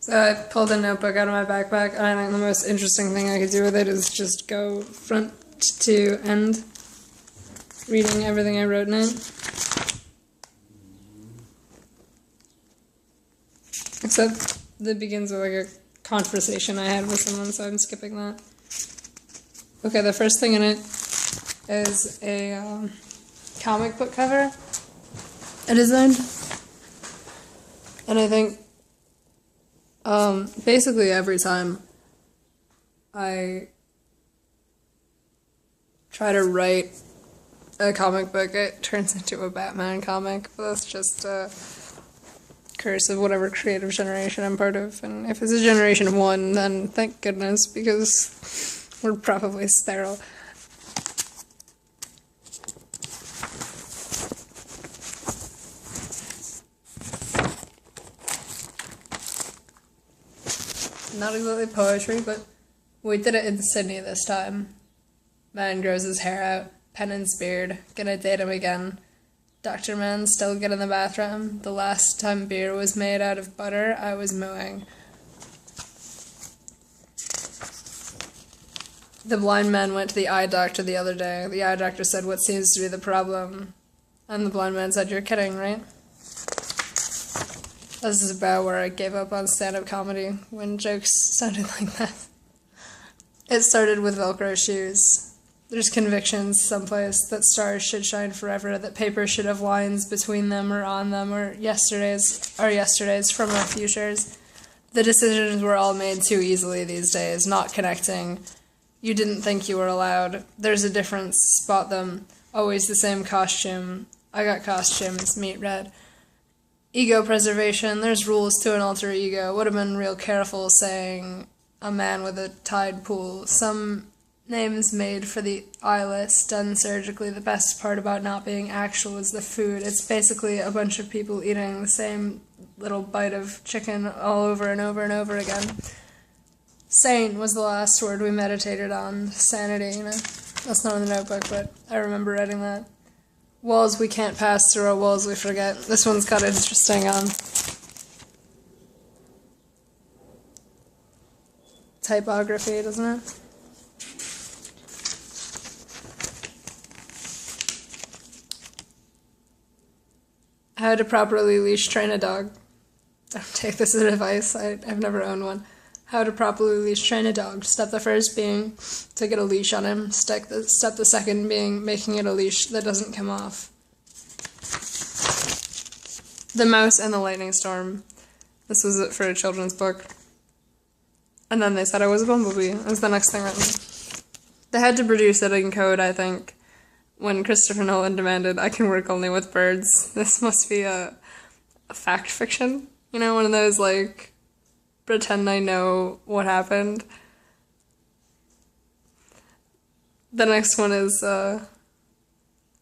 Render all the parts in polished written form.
So I pulled a notebook out of my backpack, and I think the most interesting thing I could do with it is just go front to end, reading everything I wrote in it. Except that begins with like a conversation I had with someone, so I'm skipping that. Okay, the first thing in it is a comic book cover I designed. And I think basically every time I try to write a comic book, it turns into a Batman comic. But that's just a curse of whatever creative generation I'm part of. And if it's a generation of one, then thank goodness, because we're probably sterile. Not exactly poetry, but we did it in Sydney this time. Man grows his hair out, penance beard, gonna date him again. Dr. Man still get in the bathroom. The last time beer was made out of butter, I was mooing. The blind man went to the eye doctor the other day. The eye doctor said, "What seems to be the problem?" And the blind man said, "You're kidding, right?" This is about where I gave up on stand-up comedy, when jokes sounded like that. It started with Velcro shoes. There's convictions someplace that stars should shine forever, that paper should have lines between them or on them, or yesterdays from our futures. The decisions were all made too easily these days, not connecting. You didn't think you were allowed. There's a difference, spot them. Always the same costume. I got costumes, meet red. Ego preservation, there's rules to an alter ego. Would have been real careful saying a man with a tide pool. Some names made for the eyeless, done surgically. The best part about not being actual is the food. It's basically a bunch of people eating the same little bite of chicken all over and over and over again. Sane was the last word we meditated on. Sanity, you know. That's not in the notebook, but I remember writing that. Walls we can't pass through, or walls we forget. This one's got interesting typography, doesn't it? How to properly leash train a dog. Don't take this as advice, I've never owned one. How to properly leash train a dog. Step the first being to get a leash on him. Step the second being making it a leash that doesn't come off. The Mouse and the Lightning Storm. This was it for a children's book. And then they said I was a bumblebee. It was the next thing written. They had to produce it in code, I think, when Christopher Nolan demanded, "I can work only with birds." This must be a fact fiction. You know, one of those, like, pretend I know what happened. The next one is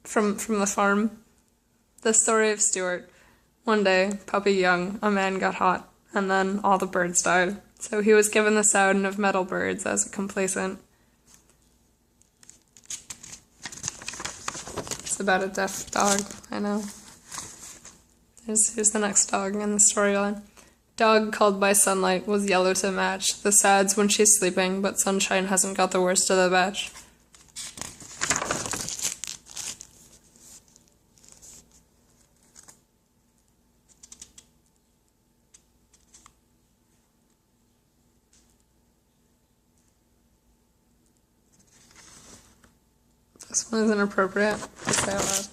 from the farm. The story of Stuart. One day, puppy young, a man got hot, and then all the birds died. So he was given the sound of metal birds as a complacent. It's about a deaf dog, I know. Here's the next dog in the storyline. Dog called by sunlight was yellow to match. The sad's when she's sleeping, but sunshine hasn't got the worst of the batch. This one is inappropriate to say out loud.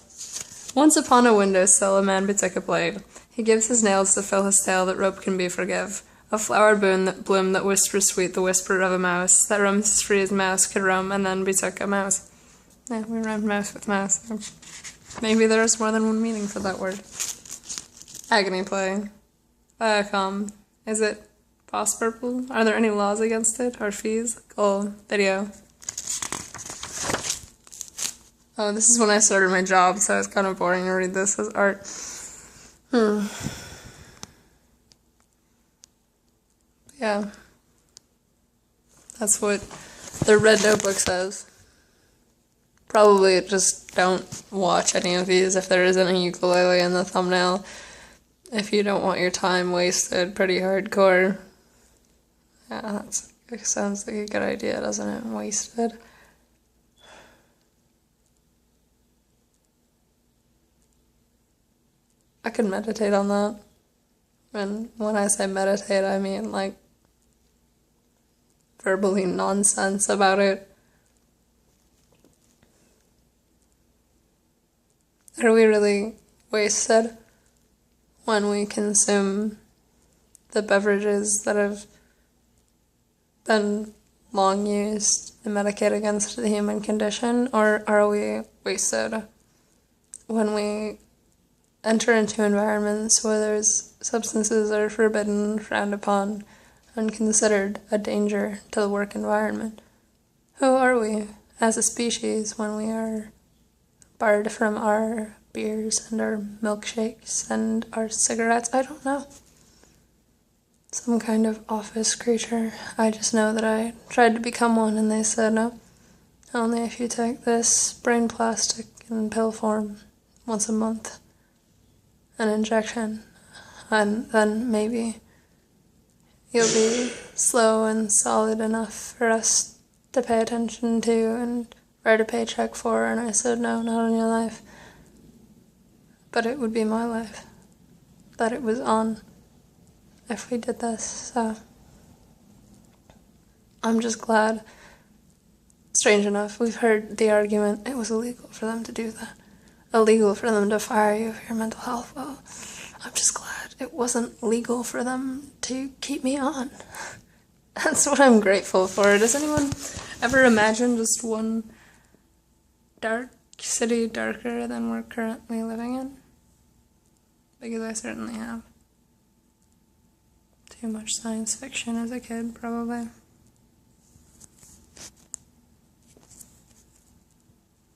Once upon a windowsill a man betook a blade. He gives his nails to fill his tale that rope can be forgive. A flower bloom that whispers sweet the whisper of a mouse, that roams free as mouse could roam, and then betook a mouse. Yeah, we rhymed mouse with mouse. Maybe there's more than one meaning for that word. Agony play. Viacom. Is it Boss Purple? Are there any laws against it, or fees? Goal. Video. Oh, this is when I started my job, so it's kind of boring to read this as art. Yeah. That's what the red notebook says. Probably just don't watch any of these if there isn't a ukulele in the thumbnail. If you don't want your time wasted, pretty hardcore. Yeah, it sounds like a good idea, doesn't it? Wasted. I could meditate on that. And when I say meditate, I mean like verbally nonsense about it. Are we really wasted when we consume the beverages that have been long used to medicate against the human condition? Or are we wasted when we enter into environments where there's substances that are forbidden, frowned upon, and considered a danger to the work environment? Who are we as a species when we are barred from our beers and our milkshakes and our cigarettes? I don't know. Some kind of office creature. I just know that I tried to become one and they said, no, only if you take this brain plastic in pill form once a month, an injection, and then maybe you'll be slow and solid enough for us to pay attention to and write a paycheck for. And I said, no, not on your life. But it would be my life that it was on if we did this. So I'm just glad. Strange enough, we've heard the argument it was illegal for them to do that. Illegal for them to fire you for your mental health. Well, I'm just glad it wasn't legal for them to keep me on. That's what I'm grateful for. Does anyone ever imagine just one dark city darker than we're currently living in? Because I certainly have. Too much science fiction as a kid, probably.